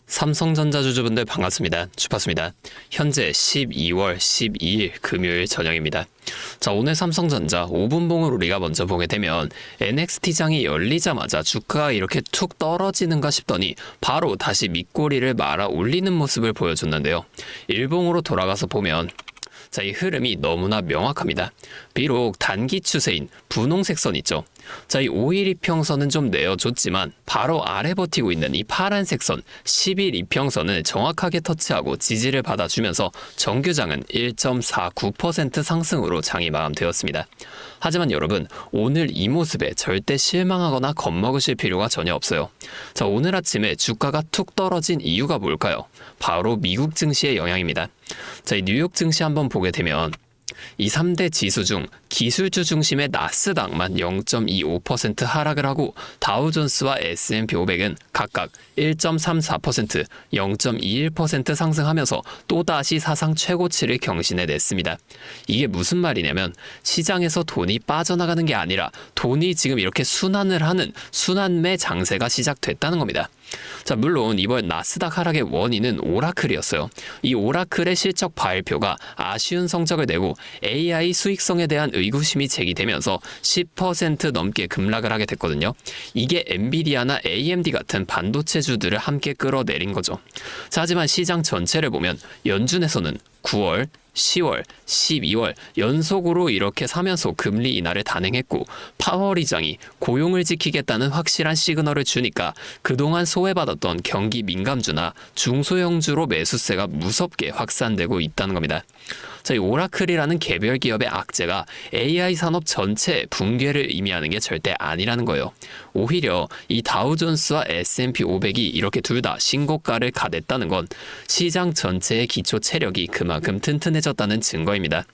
삼성전자 주주분들 반갑습니다. 주파수입니다. 현재 12월 12일 금요일 저녁입니다. 자, 오늘 삼성전자 5분봉을 우리가 먼저 보게 되면 NXT장이 열리자마자 주가가 이렇게 툭 떨어지는가 싶더니 바로 다시 밑꼬리를 말아 올리는 모습을 보여줬는데요. 일봉으로 돌아가서 보면 자, 이 흐름이 너무나 명확합니다. 비록 단기 추세인 분홍색 선 있죠. 자, 이 5일 이평선은 좀 내어줬지만 바로 아래 버티고 있는 이 파란색 선 10일 이평선을 정확하게 터치하고 지지를 받아주면서 정규장은 1.49% 상승으로 장이 마감되었습니다. 하지만 여러분, 오늘 이 모습에 절대 실망하거나 겁먹으실 필요가 전혀 없어요. 자, 오늘 아침에 주가가 툭 떨어진 이유가 뭘까요? 바로 미국 증시의 영향입니다. 자, 이 뉴욕 증시 한번 보게 되면 이 3대 지수 중 기술주 중심의 나스닥만 0.25% 하락을 하고 다우존스와 S&P 500은 각각 1.34%, 0.21% 상승하면서 또다시 사상 최고치를 경신해냈습니다. 이게 무슨 말이냐면 시장에서 돈이 빠져나가는 게 아니라 돈이 지금 이렇게 순환을 하는 순환매 장세가 시작됐다는 겁니다. 자, 물론 이번 나스닥 하락의 원인은 오라클이었어요. 이 오라클의 실적 발표가 아쉬운 성적을 내고 AI 수익성에 대한 의구심이 제기되면서 10% 넘게 급락을 하게 됐거든요. 이게 엔비디아나 AMD 같은 반도체주들을 함께 끌어내린 거죠. 자, 하지만 시장 전체를 보면 연준에서는 9월, 10월, 12월 연속으로 이렇게 사면서 금리 인하를 단행했고 파월 의장이 고용을 지키겠다는 확실한 시그널을 주니까 그동안 소외받았던 경기 민감주나 중소형주로 매수세가 무섭게 확산되고 있다는 겁니다. 자, 이 오라클이라는 개별 기업의 악재가 AI 산업 전체의 붕괴를 의미하는 게 절대 아니라는 거예요. 오히려 이 다우존스와 S&P 500이 이렇게 둘 다 신고가를 가냈다는 건 시장 전체의 기초 체력이 그만큼 튼튼해졌다는 증거입니다.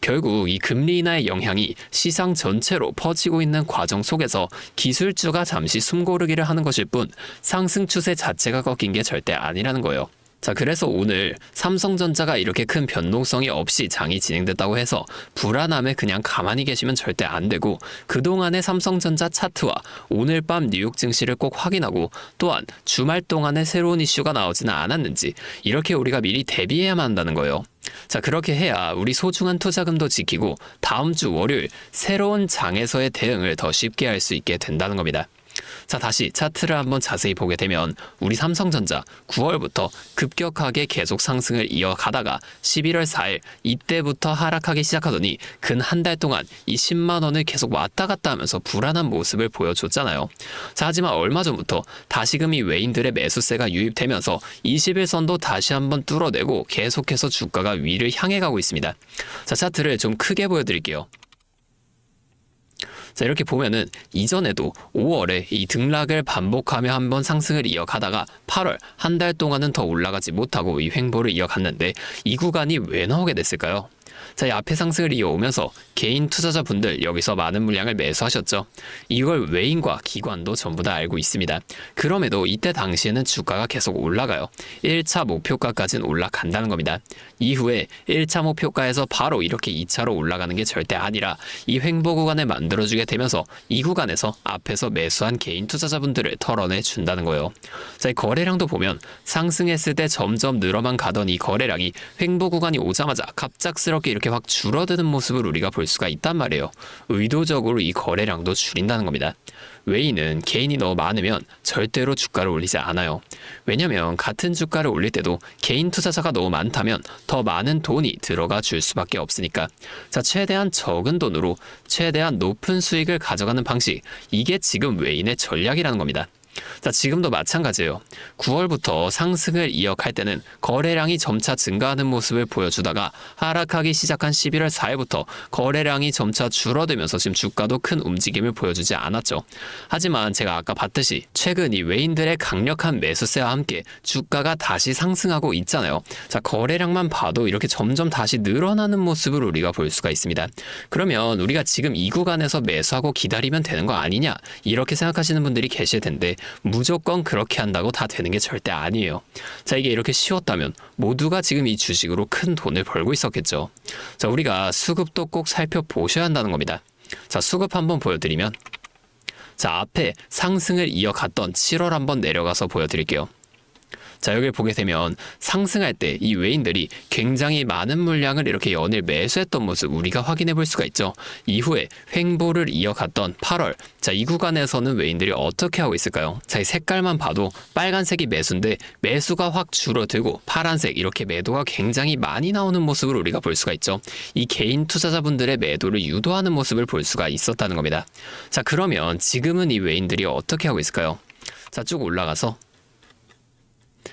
결국 이 금리 인하의 영향이 시장 전체로 퍼지고 있는 과정 속에서 기술주가 잠시 숨고르기를 하는 것일 뿐 상승 추세 자체가 꺾인 게 절대 아니라는 거예요. 자, 그래서 오늘 삼성전자가 이렇게 큰 변동성이 없이 장이 진행됐다고 해서 불안함에 그냥 가만히 계시면 절대 안 되고 그동안의 삼성전자 차트와 오늘 밤 뉴욕 증시를 꼭 확인하고 또한 주말 동안에 새로운 이슈가 나오지는 않았는지 이렇게 우리가 미리 대비해야만 한다는 거예요. 자, 그렇게 해야 우리 소중한 투자금도 지키고 다음 주 월요일 새로운 장에서의 대응을 더 쉽게 할 수 있게 된다는 겁니다. 자, 다시 차트를 한번 자세히 보게 되면 우리 삼성전자 9월부터 급격하게 계속 상승을 이어가다가 11월 4일 이때부터 하락하기 시작하더니 근 한 달 동안 이 10만 원을 계속 왔다 갔다 하면서 불안한 모습을 보여줬잖아요. 자, 하지만 얼마 전부터 다시금 이 외인들의 매수세가 유입되면서 21선도 다시 한번 뚫어내고 계속해서 주가가 위를 향해 가고 있습니다. 자, 차트를 좀 크게 보여드릴게요. 자, 이렇게 보면은 이전에도 5월에 이 등락을 반복하며 한번 상승을 이어가다가 8월 한 달 동안은 더 올라가지 못하고 이 횡보를 이어갔는데 이 구간이 왜 나오게 됐을까요? 자, 이 앞에 상승을 이어오면서 개인 투자자분들 여기서 많은 물량을 매수하셨죠. 이걸 외인과 기관도 전부 다 알고 있습니다. 그럼에도 이때 당시에는 주가가 계속 올라가요. 1차 목표가까지는 올라간다는 겁니다. 이후에 1차 목표가에서 바로 이렇게 2차로 올라가는 게 절대 아니라 이 횡보 구간을 만들어주게 되면서 이 구간에서 앞에서 매수한 개인 투자자분들을 털어내 준다는 거예요. 자, 이 거래량도 보면 상승했을 때 점점 늘어만 가던 이 거래량이 횡보 구간이 오자마자 갑작스럽게 이렇게 확 줄어드는 모습을 우리가 볼 수가 있단 말이에요. 의도적으로 이 거래량도 줄인다는 겁니다. 외인은 개인이 너무 많으면 절대로 주가를 올리지 않아요. 왜냐면 같은 주가를 올릴 때도 개인 투자자가 너무 많다면 더 많은 돈이 들어가 줄 수밖에 없으니까. 자, 최대한 적은 돈으로 최대한 높은 수익을 가져가는 방식, 이게 지금 외인의 전략이라는 겁니다. 자, 지금도 마찬가지예요. 9월부터 상승을 이어갈 때는 거래량이 점차 증가하는 모습을 보여주다가 하락하기 시작한 11월 4일부터 거래량이 점차 줄어들면서 지금 주가도 큰 움직임을 보여주지 않았죠. 하지만 제가 아까 봤듯이 최근 이 외인들의 강력한 매수세와 함께 주가가 다시 상승하고 있잖아요. 자, 거래량만 봐도 이렇게 점점 다시 늘어나는 모습을 우리가 볼 수가 있습니다. 그러면 우리가 지금 이 구간에서 매수하고 기다리면 되는 거 아니냐, 이렇게 생각하시는 분들이 계실 텐데 무조건 그렇게 한다고 다 되는 게 절대 아니에요. 자, 이게 이렇게 쉬웠다면 모두가 지금 이 주식으로 큰 돈을 벌고 있었겠죠. 자, 우리가 수급도 꼭 살펴보셔야 한다는 겁니다. 자, 수급 한번 보여드리면, 자, 앞에 상승을 이어갔던 7월 한번 내려가서 보여드릴게요. 자, 여기 보게 되면 상승할 때 이 외인들이 굉장히 많은 물량을 이렇게 연일 매수했던 모습 우리가 확인해 볼 수가 있죠. 이후에 횡보를 이어갔던 8월, 자, 이 구간에서는 외인들이 어떻게 하고 있을까요? 자, 이 색깔만 봐도 빨간색이 매수인데 매수가 확 줄어들고 파란색 이렇게 매도가 굉장히 많이 나오는 모습을 우리가 볼 수가 있죠. 이 개인 투자자분들의 매도를 유도하는 모습을 볼 수가 있었다는 겁니다. 자, 그러면 지금은 이 외인들이 어떻게 하고 있을까요? 자, 쭉 올라가서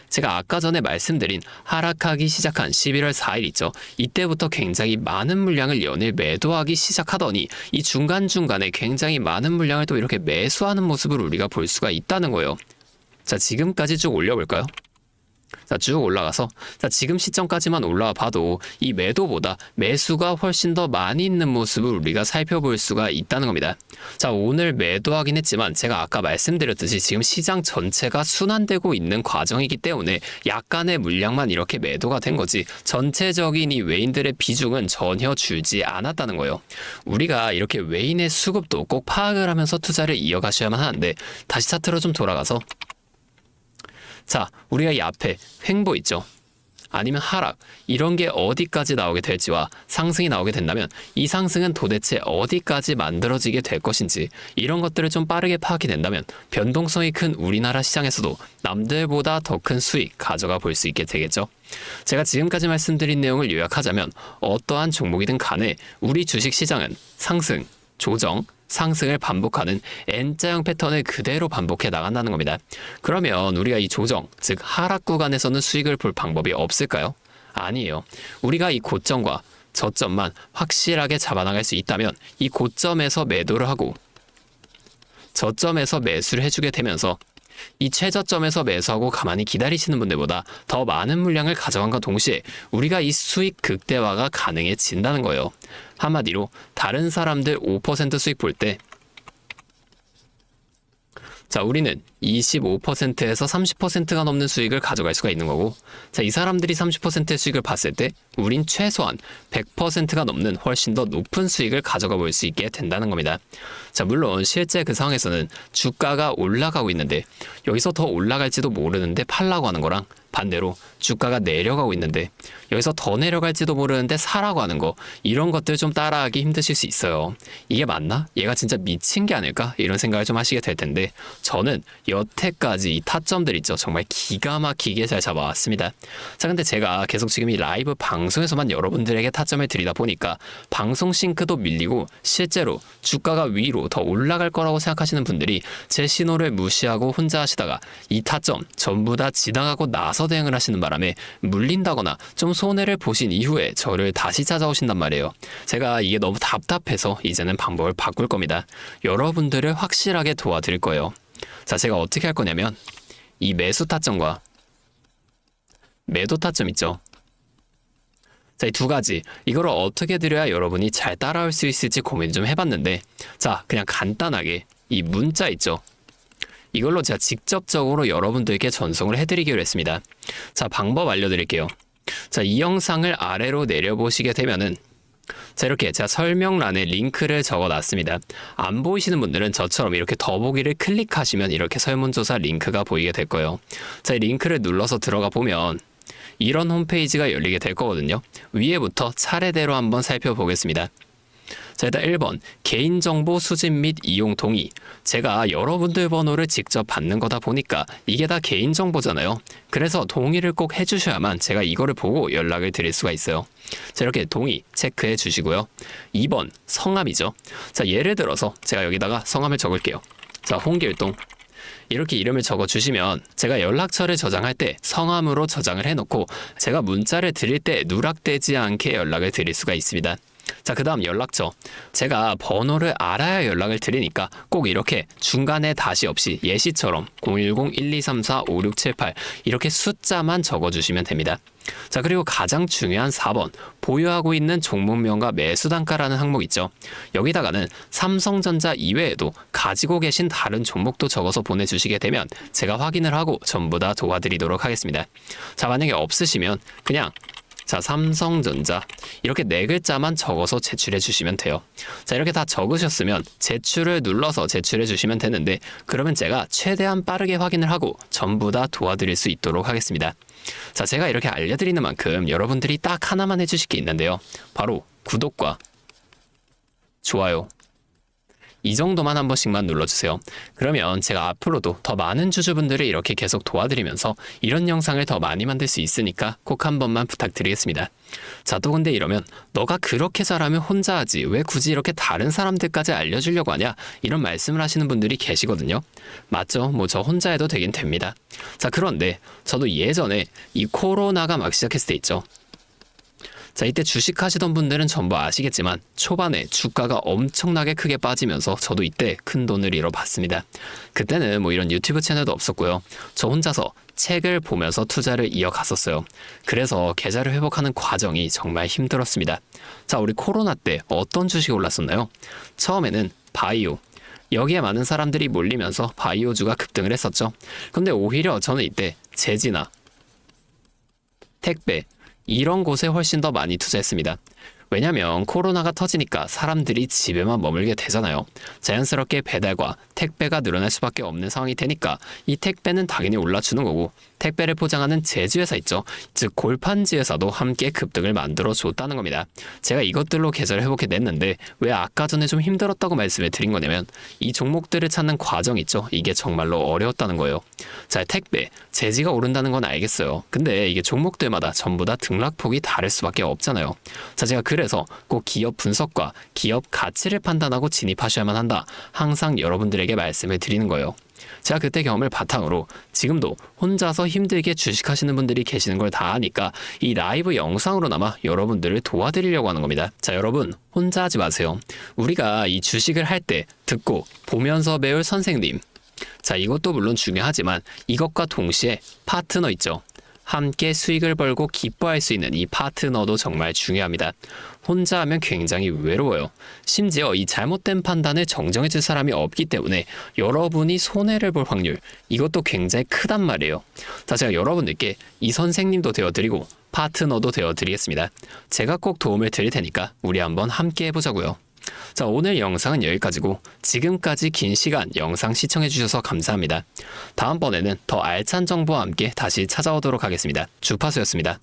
제가 아까 전에 말씀드린 하락하기 시작한 11월 4일 있죠. 이때부터 굉장히 많은 물량을 연일 매도하기 시작하더니 이 중간중간에 굉장히 많은 물량을 또 이렇게 매수하는 모습을 우리가 볼 수가 있다는 거예요. 자, 지금까지 쭉 올려볼까요? 자, 쭉 올라가서 자, 지금 시점까지만 올라와 봐도 이 매도보다 매수가 훨씬 더 많이 있는 모습을 우리가 살펴볼 수가 있다는 겁니다. 자, 오늘 매도하긴 했지만 제가 아까 말씀드렸듯이 지금 시장 전체가 순환되고 있는 과정이기 때문에 약간의 물량만 이렇게 매도가 된 거지 전체적인 이 외인들의 비중은 전혀 줄지 않았다는 거예요. 우리가 이렇게 외인의 수급도 꼭 파악을 하면서 투자를 이어가셔야만 하는데 다시 차트로 좀 돌아가서 자, 우리가 이 앞에 횡보 있죠. 아니면 하락, 이런 게 어디까지 나오게 될지와 상승이 나오게 된다면 이 상승은 도대체 어디까지 만들어지게 될 것인지 이런 것들을 좀 빠르게 파악이 된다면 변동성이 큰 우리나라 시장에서도 남들보다 더 큰 수익 가져가 볼 수 있게 되겠죠. 제가 지금까지 말씀드린 내용을 요약하자면 어떠한 종목이든 간에 우리 주식시장은 상승, 조정, 상승을 반복하는 N자형 패턴을 그대로 반복해 나간다는 겁니다. 그러면 우리가 이 조정, 즉 하락 구간에서는 수익을 볼 방법이 없을까요? 아니에요. 우리가 이 고점과 저점만 확실하게 잡아나갈 수 있다면 이 고점에서 매도를 하고 저점에서 매수를 해주게 되면서 이 최저점에서 매수하고 가만히 기다리시는 분들보다 더 많은 물량을 가져간과 동시에 우리가 이 수익 극대화가 가능해진다는 거예요. 한마디로 다른 사람들 5% 수익 볼 때 자, 우리는 25%에서 30%가 넘는 수익을 가져갈 수가 있는 거고 자, 이 사람들이 30%의 수익을 봤을 때 우린 최소한 100%가 넘는 훨씬 더 높은 수익을 가져가 볼 수 있게 된다는 겁니다. 자, 물론 실제 그 상황에서는 주가가 올라가고 있는데 여기서 더 올라갈지도 모르는데 팔라고 하는 거랑 반대로 주가가 내려가고 있는데 여기서 더 내려갈지도 모르는데 사라고 하는 거 이런 것들 좀 따라하기 힘드실 수 있어요. 이게 맞나? 얘가 진짜 미친 게 아닐까? 이런 생각을 좀 하시게 될 텐데 저는 여태까지 이 타점들 있죠. 정말 기가 막히게 잘 잡아왔습니다. 자, 근데 제가 계속 지금 이 라이브 방송에서만 여러분들에게 타점을 드리다 보니까 방송 싱크도 밀리고 실제로 주가가 위로 더 올라갈 거라고 생각하시는 분들이 제 신호를 무시하고 혼자 하시다가 이 타점 전부 다 지나가고 나서 대응을 하시는 바람에 물린다거나 좀 손해를 보신 이후에 저를 다시 찾아오신단 말이에요. 제가 이게 너무 답답해서 이제는 방법을 바꿀 겁니다. 여러분들을 확실하게 도와드릴 거예요. 자, 제가 어떻게 할 거냐면 이 매수 타점과 매도 타점 있죠. 자, 이 두 가지 이거를 어떻게 드려야 여러분이 잘 따라올 수 있을지 고민 좀 해봤는데 자, 그냥 간단하게 이 문자 있죠. 이걸로 제가 직접적으로 여러분들께 전송을 해드리기로 했습니다. 자, 방법 알려드릴게요. 자, 이 영상을 아래로 내려보시게 되면은 자, 이렇게 제가 설명란에 링크를 적어놨습니다. 안 보이시는 분들은 저처럼 이렇게 더보기를 클릭하시면 이렇게 설문조사 링크가 보이게 될 거예요. 자, 이 링크를 눌러서 들어가 보면 이런 홈페이지가 열리게 될 거거든요. 위에부터 차례대로 한번 살펴보겠습니다. 자, 일단 1번 개인정보 수집 및 이용 동의. 제가 여러분들 번호를 직접 받는 거다 보니까 이게 다 개인정보잖아요. 그래서 동의를 꼭 해주셔야만 제가 이거를 보고 연락을 드릴 수가 있어요. 자, 이렇게 동의 체크해 주시고요. 2번 성함이죠. 자, 예를 들어서 제가 여기다가 성함을 적을게요. 자, 홍길동. 이렇게 이름을 적어 주시면 제가 연락처를 저장할 때 성함으로 저장을 해놓고 제가 문자를 드릴 때 누락되지 않게 연락을 드릴 수가 있습니다. 자, 그 다음 연락처. 제가 번호를 알아야 연락을 드리니까 꼭 이렇게 중간에 다시 없이 예시처럼 010-1234-5678 이렇게 숫자만 적어주시면 됩니다. 자, 그리고 가장 중요한 4번 보유하고 있는 종목명과 매수단가라는 항목 있죠. 여기다가는 삼성전자 이외에도 가지고 계신 다른 종목도 적어서 보내주시게 되면 제가 확인을 하고 전부 다 도와드리도록 하겠습니다. 자, 만약에 없으시면 그냥 자, 삼성전자 이렇게 네 글자만 적어서 제출해 주시면 돼요. 자, 이렇게 다 적으셨으면 제출을 눌러서 제출해 주시면 되는데 그러면 제가 최대한 빠르게 확인을 하고 전부 다 도와드릴 수 있도록 하겠습니다. 자, 제가 이렇게 알려드리는 만큼 여러분들이 딱 하나만 해주실 게 있는데요. 바로 구독과 좋아요. 이 정도만 한 번씩만 눌러주세요. 그러면 제가 앞으로도 더 많은 주주분들을 이렇게 계속 도와드리면서 이런 영상을 더 많이 만들 수 있으니까 꼭 한 번만 부탁드리겠습니다. 자, 또 근데 이러면 너가 그렇게 잘하면 혼자 하지 왜 굳이 이렇게 다른 사람들까지 알려주려고 하냐 이런 말씀을 하시는 분들이 계시거든요. 맞죠? 뭐 저 혼자 해도 되긴 됩니다. 자, 그런데 저도 예전에 이 코로나가 막 시작했을 때 있죠. 자, 이때 주식하시던 분들은 전부 아시겠지만 초반에 주가가 엄청나게 크게 빠지면서 저도 이때 큰 돈을 잃어봤습니다. 그때는 뭐 이런 유튜브 채널도 없었고요. 저 혼자서 책을 보면서 투자를 이어갔었어요. 그래서 계좌를 회복하는 과정이 정말 힘들었습니다. 자, 우리 코로나 때 어떤 주식이 올랐었나요? 처음에는 바이오. 여기에 많은 사람들이 몰리면서 바이오주가 급등을 했었죠. 근데 오히려 저는 이때 제지나 택배 이런 곳에 훨씬 더 많이 투자했습니다. 왜냐면 코로나가 터지니까 사람들이 집에만 머물게 되잖아요. 자연스럽게 배달과 택배가 늘어날 수밖에 없는 상황이 되니까 이 택배는 당연히 올라주는 거고 택배를 포장하는 제지회사 있죠. 즉 골판지회사도 함께 급등을 만들어줬다는 겁니다. 제가 이것들로 계좌를 회복해냈는데 왜 아까 전에 좀 힘들었다고 말씀을 드린 거냐면 이 종목들을 찾는 과정 있죠. 이게 정말로 어려웠다는 거예요. 자, 택배, 제지가 오른다는 건 알겠어요. 근데 이게 종목들마다 전부 다 등락폭이 다를 수밖에 없잖아요. 자, 제가 그래서 꼭 기업 분석과 기업 가치를 판단하고 진입하셔야만 한다. 항상 여러분들에게 말씀을 드리는 거예요. 제가 그때 경험을 바탕으로 지금도 혼자서 힘들게 주식하시는 분들이 계시는 걸 다 아니까 이 라이브 영상으로나마 여러분들을 도와드리려고 하는 겁니다. 자, 여러분 혼자 하지 마세요. 우리가 이 주식을 할 때 듣고 보면서 배울 선생님. 자, 이것도 물론 중요하지만 이것과 동시에 파트너 있죠. 함께 수익을 벌고 기뻐할 수 있는 이 파트너도 정말 중요합니다. 혼자 하면 굉장히 외로워요. 심지어 이 잘못된 판단을 정정해 줄 사람이 없기 때문에 여러분이 손해를 볼 확률 이것도 굉장히 크단 말이에요. 자, 제가 여러분들께 이 선생님도 되어드리고 파트너도 되어드리겠습니다. 제가 꼭 도움을 드릴 테니까 우리 한번 함께 해보자고요. 자, 오늘 영상은 여기까지고 지금까지 긴 시간 영상 시청해주셔서 감사합니다. 다음번에는 더 알찬 정보와 함께 다시 찾아오도록 하겠습니다. 주파수였습니다.